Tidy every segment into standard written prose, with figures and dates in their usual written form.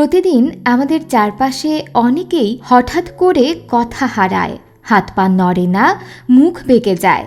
প্রতিদিন আমাদের চারপাশে অনেকেই হঠাৎ করে কথা হারায়, হাত পা নড়ে না, মুখ বেঁকে যায়।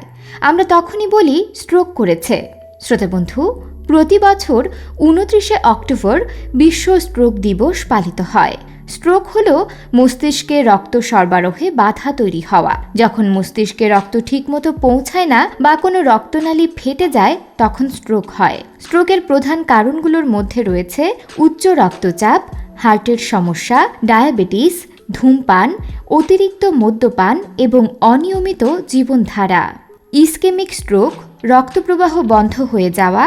আমরা তখনই বলি স্ট্রোক করেছে। শ্রোতাবন্ধু, প্রতি বছর ২৯শে অক্টোবর বিশ্ব স্ট্রোক দিবস পালিত হয়। স্ট্রোক হলো মস্তিষ্কে রক্ত সরবরাহে বাধা তৈরি হওয়া। যখন মস্তিষ্কে রক্ত ঠিকমতো পৌঁছায় না বা কোনো রক্তনালী ফেটে যায়, তখন স্ট্রোক হয়। স্ট্রোকের প্রধান কারণগুলোর মধ্যে রয়েছে উচ্চ রক্তচাপ, হার্টের সমস্যা, ডায়াবেটিস, ধূমপান, অতিরিক্ত মদ্যপান এবং অনিয়মিত জীবনধারা। ইসকেমিক স্ট্রোক রক্তপ্রবাহ বন্ধ হয়ে যাওয়া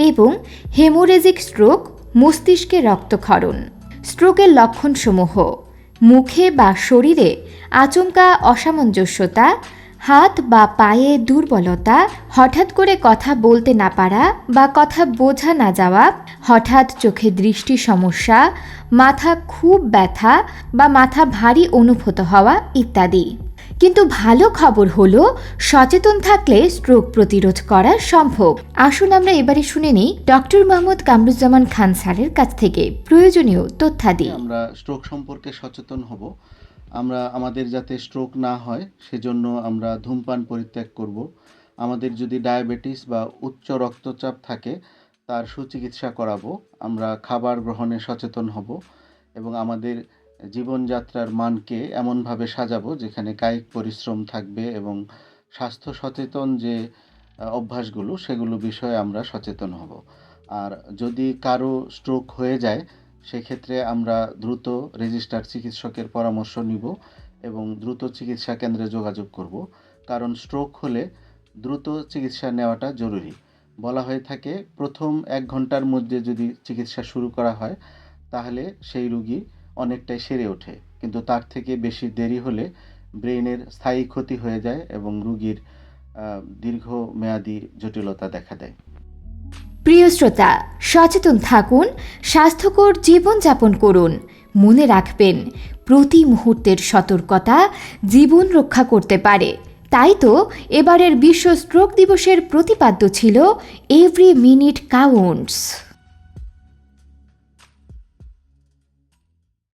এবং হেমোরেজিক স্ট্রোক মস্তিষ্কে রক্তক্ষরণ। স্ট্রোকের লক্ষণসমূহ: মুখে বা শরীরে আচমকা অসামঞ্জস্যতা, হাত বা পায়ে দুর্বলতা, হঠাৎ করে কথা বলতে না পারা বা কথা বোঝা না যাওয়া, হঠাৎ চোখে দৃষ্টি সমস্যা, মাথা খুব ব্যথা বা মাথা ভারী অনুভূত হওয়া ইত্যাদি। কিন্তু ভালো খবর হলো, সচেতন থাকলে স্ট্রোক প্রতিরোধ করা সম্ভব। আসুন আমরা এবারে শুনে নিই ডক্টর মোহাম্মদ কামরুজ্জামান খান স্যারের কাছ থেকে প্রয়োজনীয় তথ্যাদি। আমরা স্ট্রোক সম্পর্কে সচেতন হব। আমরা আমাদের যাতে স্ট্রোক না হয় সেজন্য আমরা ধূমপান পরিত্যাগ করব। আমাদের যদি ডায়াবেটিস বা উচ্চ রক্তচাপ থাকে তার সুচিকিৎসা করাবো। আমরা খাবার গ্রহণে সচেতন হব এবং আমাদের জীবনযাত্রার মানকে এমনভাবে সাজাবো যেখানে কায়িক পরিশ্রম থাকবে এবং স্বাস্থ্য সচেতন যে অভ্যাসগুলো সেগুলো বিষয়ে আমরা সচেতন হব। আর যদি কারো স্ট্রোক হয়ে যায় সেক্ষেত্রে আমরা দ্রুত রেজিস্টার্ড চিকিৎসকের পরামর্শ নিব এবং দ্রুত চিকিৎসা কেন্দ্রে যোগাযোগ করব, কারণ স্ট্রোক হলে দ্রুত চিকিৎসা নেওয়াটা জরুরি। বলা হয়ে থাকে প্রথম ১ ঘন্টার মধ্যে যদি চিকিৎসা শুরু করা হয় তাহলে সেই রোগী অনেকটাই সেরে ওঠে, কিন্তু তার থেকে বেশি দেরি হলে ব্রেনের স্থায়ী ক্ষতি হয়ে যায় এবং রোগীর দীর্ঘমেয়াদী জটিলতা দেখা দেয়। প্রিয় শ্রোতা, সচেতন থাকুন, স্বাস্থ্যকর জীবনযাপন করুন। মনে রাখবেন, প্রতি মুহূর্তের সতর্কতা জীবন রক্ষা করতে পারে। তাই তো এবারের বিশ্ব স্ট্রোক দিবসের প্রতিপাদ্য ছিল এভরি মিনিট কাউন্টস।